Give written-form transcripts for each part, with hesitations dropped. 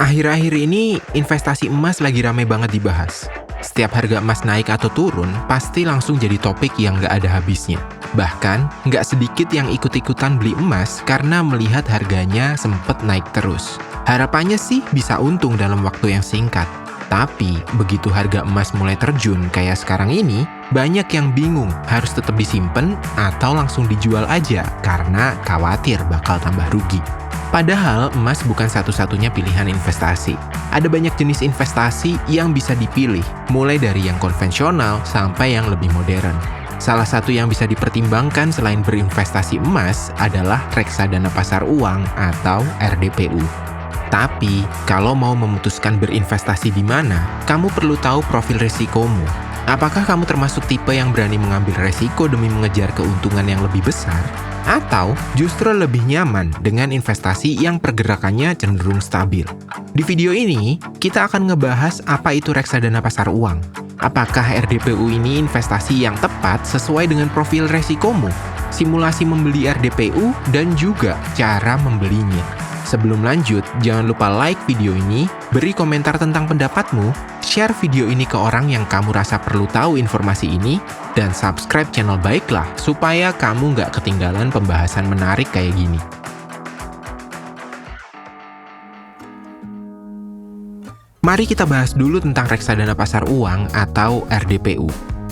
Akhir-akhir ini, investasi emas lagi ramai banget dibahas. Setiap harga emas naik atau turun, pasti langsung jadi topik yang nggak ada habisnya. Bahkan, nggak sedikit yang ikut-ikutan beli emas karena melihat harganya sempet naik terus. Harapannya sih bisa untung dalam waktu yang singkat. Tapi, begitu harga emas mulai terjun kayak sekarang ini, banyak yang bingung harus tetap disimpan atau langsung dijual aja karena khawatir bakal tambah rugi. Padahal emas bukan satu-satunya pilihan investasi. Ada banyak jenis investasi yang bisa dipilih, mulai dari yang konvensional sampai yang lebih modern. Salah satu yang bisa dipertimbangkan selain berinvestasi emas adalah reksadana pasar uang atau RDPU. Tapi, kalau mau memutuskan berinvestasi di mana, kamu perlu tahu profil risikomu. Apakah kamu termasuk tipe yang berani mengambil resiko demi mengejar keuntungan yang lebih besar? Atau justru lebih nyaman dengan investasi yang pergerakannya cenderung stabil? Di video ini, kita akan ngebahas apa itu reksadana pasar uang. Apakah RDPU ini investasi yang tepat sesuai dengan profil resikomu? Simulasi membeli RDPU dan juga cara membelinya. Sebelum lanjut, jangan lupa like video ini, beri komentar tentang pendapatmu, share video ini ke orang yang kamu rasa perlu tahu informasi ini, dan subscribe channel Baiklah supaya kamu nggak ketinggalan pembahasan menarik kayak gini. Mari kita bahas dulu tentang reksadana pasar uang atau RDPU.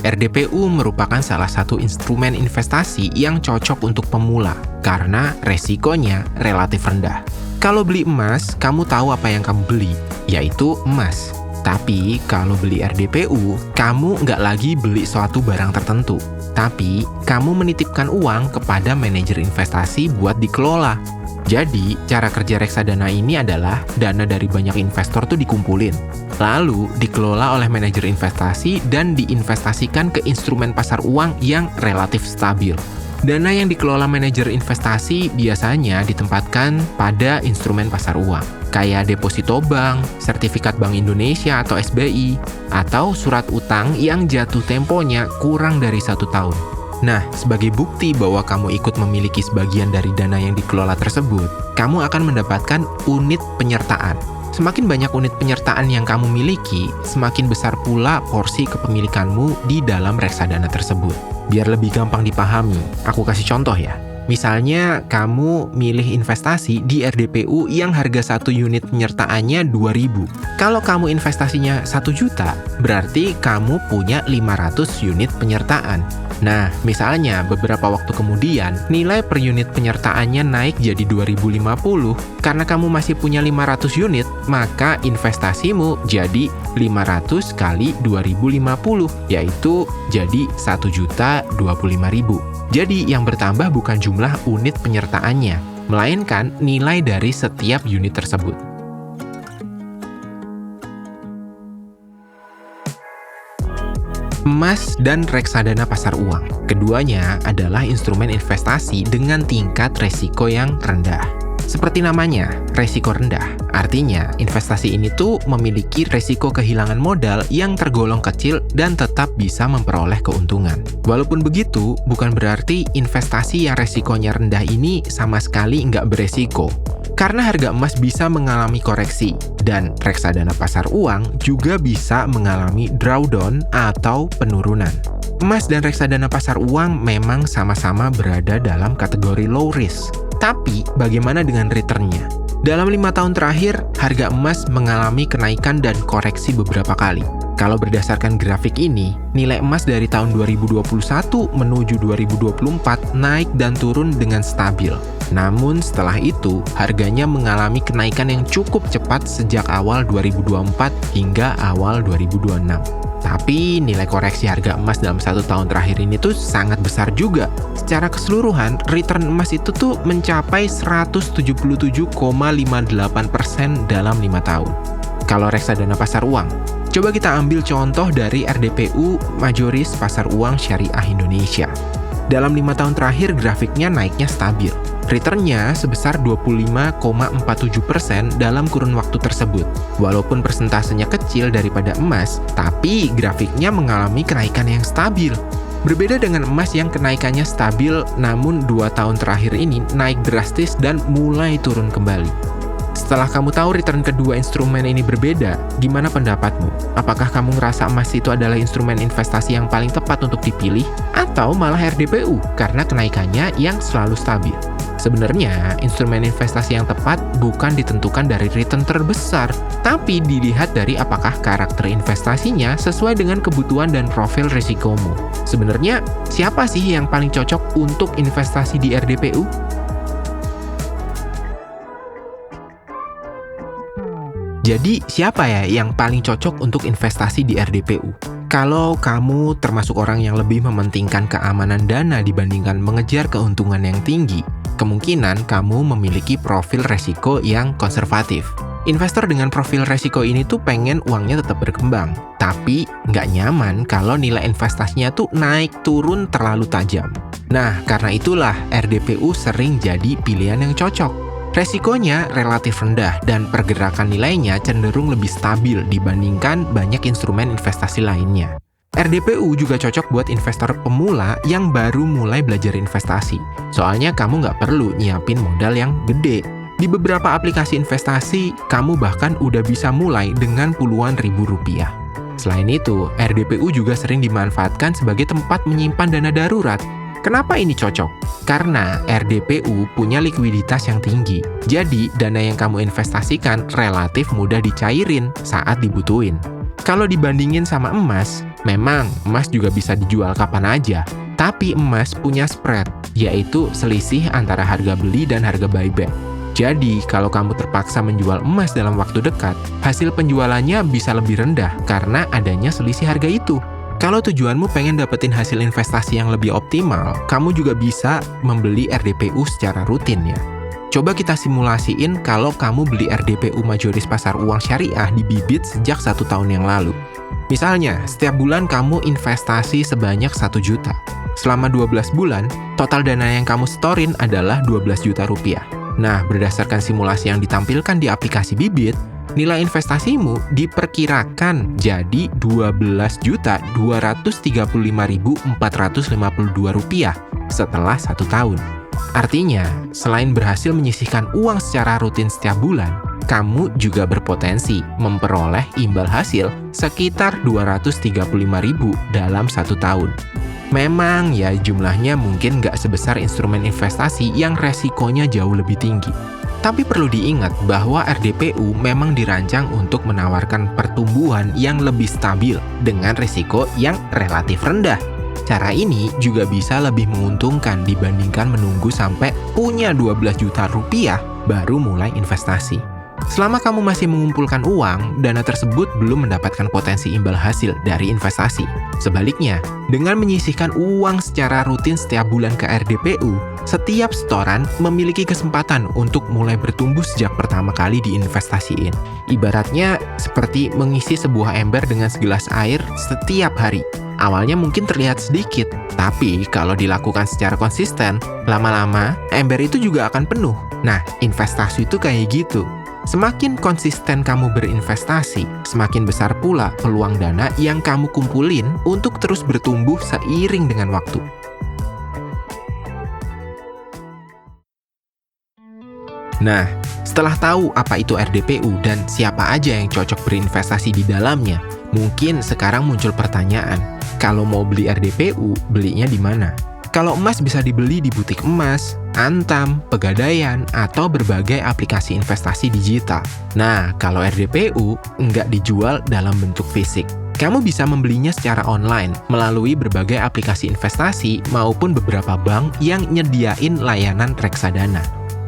RDPU merupakan salah satu instrumen investasi yang cocok untuk pemula karena resikonya relatif rendah. Kalau beli emas, kamu tahu apa yang kamu beli, yaitu emas. Tapi kalau beli RDPU, kamu nggak lagi beli suatu barang tertentu. Tapi kamu menitipkan uang kepada manajer investasi buat dikelola. Jadi, cara kerja reksadana ini adalah dana dari banyak investor tuh dikumpulin. Lalu, dikelola oleh manajer investasi dan diinvestasikan ke instrumen pasar uang yang relatif stabil. Dana yang dikelola manajer investasi biasanya ditempatkan pada instrumen pasar uang, kayak deposito bank, sertifikat Bank Indonesia atau SBI, atau surat utang yang jatuh temponya kurang dari 1 tahun. Nah, sebagai bukti bahwa kamu ikut memiliki sebagian dari dana yang dikelola tersebut, kamu akan mendapatkan unit penyertaan. Semakin banyak unit penyertaan yang kamu miliki, semakin besar pula porsi kepemilikanmu di dalam reksadana tersebut. Biar lebih gampang dipahami, aku kasih contoh ya. Misalnya, kamu milih investasi di RDPU yang harga 1 unit penyertaannya 2.000. Kalau kamu investasinya 1 juta, berarti kamu punya 500 unit penyertaan. Nah, misalnya beberapa waktu kemudian, nilai per unit penyertaannya naik jadi 2.050. Karena kamu masih punya 500 unit, maka investasimu jadi 500 kali 2.050, yaitu jadi 1.025.000. Jadi yang bertambah bukan jumlah unit penyertaannya, melainkan nilai dari setiap unit tersebut. Emas dan reksadana pasar uang. Keduanya adalah instrumen investasi dengan tingkat resiko yang rendah. Seperti namanya, resiko rendah. Artinya, investasi ini tuh memiliki resiko kehilangan modal yang tergolong kecil dan tetap bisa memperoleh keuntungan. Walaupun begitu, bukan berarti investasi yang resikonya rendah ini sama sekali nggak beresiko. Karena harga emas bisa mengalami koreksi, dan reksadana pasar uang juga bisa mengalami drawdown atau penurunan. Emas dan reksadana pasar uang memang sama-sama berada dalam kategori low risk. Tapi, bagaimana dengan return-nya? Dalam 5 tahun terakhir, harga emas mengalami kenaikan dan koreksi beberapa kali. Kalau berdasarkan grafik ini, nilai emas dari tahun 2021 menuju 2024 naik dan turun dengan stabil. Namun setelah itu, harganya mengalami kenaikan yang cukup cepat sejak awal 2024 hingga awal 2026. Tapi nilai koreksi harga emas dalam 1 tahun terakhir ini tuh sangat besar juga. Secara keseluruhan, return emas itu tuh mencapai 177,58% dalam 5 tahun. Kalau reksadana pasar uang, coba kita ambil contoh dari RDPU Majoris Pasar Uang Syariah Indonesia. Dalam 5 tahun terakhir, grafiknya naiknya stabil. Returnnya sebesar 25,47% dalam kurun waktu tersebut. Walaupun persentasenya kecil daripada emas, tapi grafiknya mengalami kenaikan yang stabil. Berbeda dengan emas yang kenaikannya stabil, namun 2 tahun terakhir ini naik drastis dan mulai turun kembali. Setelah kamu tahu return kedua instrumen ini berbeda, gimana pendapatmu? Apakah kamu ngerasa emas itu adalah instrumen investasi yang paling tepat untuk dipilih? Atau malah RDPU karena kenaikannya yang selalu stabil? Sebenarnya, instrumen investasi yang tepat bukan ditentukan dari return terbesar, tapi dilihat dari apakah karakter investasinya sesuai dengan kebutuhan dan profil risikomu. Sebenarnya, siapa sih yang paling cocok untuk investasi di RDPU? Jadi, siapa ya yang paling cocok untuk investasi di RDPU? Kalau kamu termasuk orang yang lebih mementingkan keamanan dana dibandingkan mengejar keuntungan yang tinggi, kemungkinan kamu memiliki profil resiko yang konservatif. Investor dengan profil resiko ini tuh pengen uangnya tetap berkembang, tapi nggak nyaman kalau nilai investasinya tuh naik turun terlalu tajam. Nah, karena itulah RDPU sering jadi pilihan yang cocok. Resikonya relatif rendah dan pergerakan nilainya cenderung lebih stabil dibandingkan banyak instrumen investasi lainnya. RDPU juga cocok buat investor pemula yang baru mulai belajar investasi. Soalnya kamu nggak perlu nyiapin modal yang gede. Di beberapa aplikasi investasi, kamu bahkan udah bisa mulai dengan puluhan ribu rupiah. Selain itu, RDPU juga sering dimanfaatkan sebagai tempat menyimpan dana darurat. Kenapa ini cocok? Karena RDPU punya likuiditas yang tinggi. Jadi, dana yang kamu investasikan relatif mudah dicairin saat dibutuhin. Kalau dibandingin sama emas, memang emas juga bisa dijual kapan aja. Tapi emas punya spread, yaitu selisih antara harga beli dan harga buyback. Jadi, kalau kamu terpaksa menjual emas dalam waktu dekat, hasil penjualannya bisa lebih rendah karena adanya selisih harga itu. Kalau tujuanmu pengen dapetin hasil investasi yang lebih optimal, kamu juga bisa membeli RDPU secara rutin ya. Coba kita simulasiin kalau kamu beli RDPU majoris pasar uang syariah di Bibit sejak 1 tahun yang lalu. Misalnya, setiap bulan kamu investasi sebanyak 1 juta. Selama 12 bulan, total dana yang kamu setorin adalah 12 juta rupiah. Nah, berdasarkan simulasi yang ditampilkan di aplikasi Bibit, nilai investasimu diperkirakan jadi Rp12.235.452 setelah 1 tahun. Artinya, selain berhasil menyisihkan uang secara rutin setiap bulan, kamu juga berpotensi memperoleh imbal hasil sekitar Rp235.000 dalam 1 tahun. Memang ya jumlahnya mungkin nggak sebesar instrumen investasi yang resikonya jauh lebih tinggi. Tapi perlu diingat bahwa RDPU memang dirancang untuk menawarkan pertumbuhan yang lebih stabil dengan risiko yang relatif rendah. Cara ini juga bisa lebih menguntungkan dibandingkan menunggu sampai punya 12 juta rupiah baru mulai investasi. Selama kamu masih mengumpulkan uang, dana tersebut belum mendapatkan potensi imbal hasil dari investasi. Sebaliknya, dengan menyisihkan uang secara rutin setiap bulan ke RDPU, setiap setoran memiliki kesempatan untuk mulai bertumbuh sejak pertama kali diinvestasiin. Ibaratnya seperti mengisi sebuah ember dengan segelas air setiap hari. Awalnya mungkin terlihat sedikit, tapi kalau dilakukan secara konsisten, lama-lama ember itu juga akan penuh. Nah, investasi itu kayak gitu. Semakin konsisten kamu berinvestasi, semakin besar pula peluang dana yang kamu kumpulin untuk terus bertumbuh seiring dengan waktu. Nah, setelah tahu apa itu RDPU dan siapa aja yang cocok berinvestasi di dalamnya, mungkin sekarang muncul pertanyaan, kalau mau beli RDPU, belinya di mana? Kalau emas bisa dibeli di butik emas, Antam, Pegadaian, atau berbagai aplikasi investasi digital. Nah, kalau RDPU nggak dijual dalam bentuk fisik. Kamu bisa membelinya secara online melalui berbagai aplikasi investasi maupun beberapa bank yang nyediain layanan reksadana.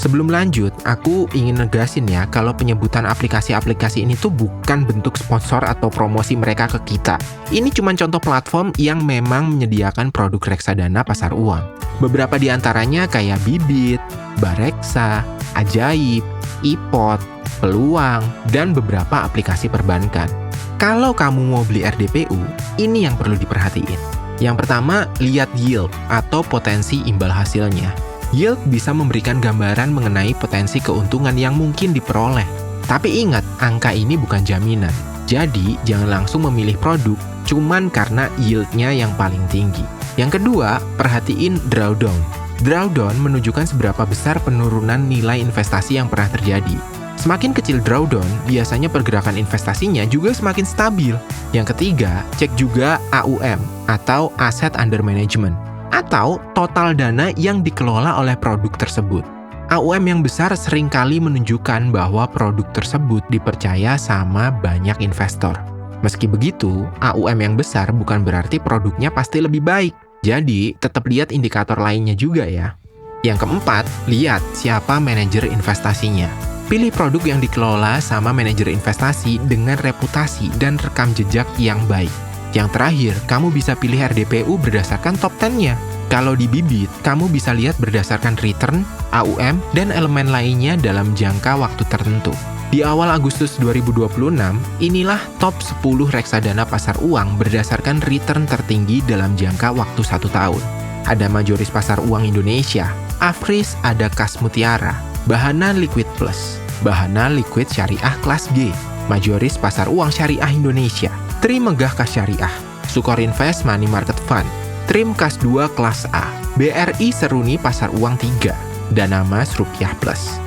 Sebelum lanjut, aku ingin negasin ya kalau penyebutan aplikasi-aplikasi ini tuh bukan bentuk sponsor atau promosi mereka ke kita. Ini cuma contoh platform yang memang menyediakan produk reksadana pasar uang. Beberapa di antaranya kayak Bibit, Bareksa, Ajaib, iPod, Peluang, dan beberapa aplikasi perbankan. Kalau kamu mau beli RDPU, ini yang perlu diperhatiin. Yang pertama, lihat yield atau potensi imbal hasilnya. Yield bisa memberikan gambaran mengenai potensi keuntungan yang mungkin diperoleh. Tapi ingat, angka ini bukan jaminan. Jadi, jangan langsung memilih produk cuman karena yield-nya yang paling tinggi. Yang kedua, perhatiin drawdown. Drawdown menunjukkan seberapa besar penurunan nilai investasi yang pernah terjadi. Semakin kecil drawdown, biasanya pergerakan investasinya juga semakin stabil. Yang ketiga, cek juga AUM atau Asset Under Management, atau total dana yang dikelola oleh produk tersebut. AUM yang besar seringkali menunjukkan bahwa produk tersebut dipercaya sama banyak investor. Meski begitu, AUM yang besar bukan berarti produknya pasti lebih baik. Jadi, tetap lihat indikator lainnya juga ya. Yang keempat, lihat siapa manajer investasinya. Pilih produk yang dikelola sama manajer investasi dengan reputasi dan rekam jejak yang baik. Yang terakhir, kamu bisa pilih RDPU berdasarkan top 10-nya. Kalau di Bibit, kamu bisa lihat berdasarkan return, AUM, dan elemen lainnya dalam jangka waktu tertentu. Di awal Agustus 2026, inilah top 10 reksadana pasar uang berdasarkan return tertinggi dalam jangka waktu 1 tahun. Ada Majoris Pasar Uang Indonesia, Afris ada Kas Mutiara, Bahana Liquid Plus, Bahana Liquid Syariah Kelas G, Majoris Pasar Uang Syariah Indonesia, Trim Megah Kas Syariah, Sukor Invest Money Market Fund, Trim Kas 2 Kelas A, BRI Seruni Pasar Uang 3, Dana Mas Rupiah Plus.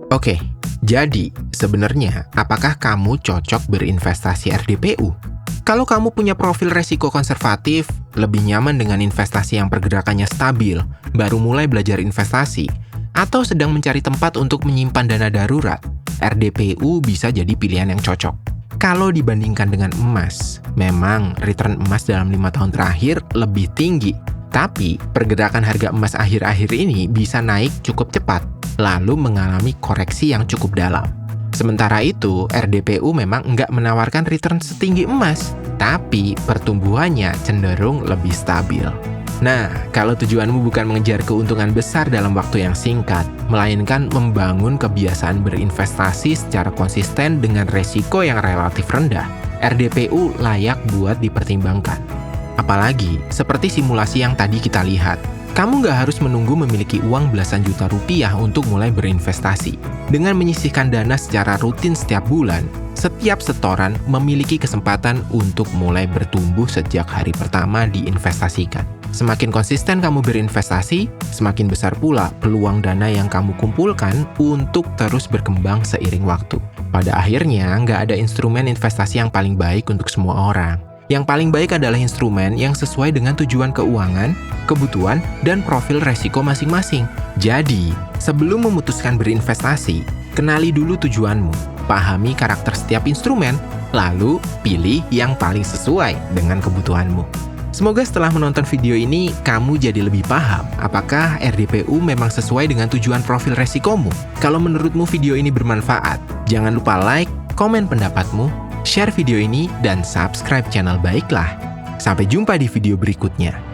Oke, jadi sebenarnya apakah kamu cocok berinvestasi RDPU? Kalau kamu punya profil resiko konservatif, lebih nyaman dengan investasi yang pergerakannya stabil, baru mulai belajar investasi, atau sedang mencari tempat untuk menyimpan dana darurat, RDPU bisa jadi pilihan yang cocok. Kalau dibandingkan dengan emas, memang return emas dalam 5 tahun terakhir lebih tinggi. Tapi, pergerakan harga emas akhir-akhir ini bisa naik cukup cepat, lalu mengalami koreksi yang cukup dalam. Sementara itu, RDPU memang nggak menawarkan return setinggi emas, tapi pertumbuhannya cenderung lebih stabil. Nah, kalau tujuanmu bukan mengejar keuntungan besar dalam waktu yang singkat, melainkan membangun kebiasaan berinvestasi secara konsisten dengan resiko yang relatif rendah, RDPU layak buat dipertimbangkan. Apalagi, seperti simulasi yang tadi kita lihat, kamu nggak harus menunggu memiliki uang belasan juta rupiah untuk mulai berinvestasi. Dengan menyisihkan dana secara rutin setiap bulan, setiap setoran memiliki kesempatan untuk mulai bertumbuh sejak hari pertama diinvestasikan. Semakin konsisten kamu berinvestasi, semakin besar pula peluang dana yang kamu kumpulkan untuk terus berkembang seiring waktu. Pada akhirnya, nggak ada instrumen investasi yang paling baik untuk semua orang. Yang paling baik adalah instrumen yang sesuai dengan tujuan keuangan, kebutuhan, dan profil resiko masing-masing. Jadi, sebelum memutuskan berinvestasi, kenali dulu tujuanmu, pahami karakter setiap instrumen, lalu pilih yang paling sesuai dengan kebutuhanmu. Semoga setelah menonton video ini, kamu jadi lebih paham apakah RDPU memang sesuai dengan tujuan profil resikomu. Kalau menurutmu video ini bermanfaat, jangan lupa like, komen pendapatmu, share video ini, dan subscribe channel Baiklah. Sampai jumpa di video berikutnya.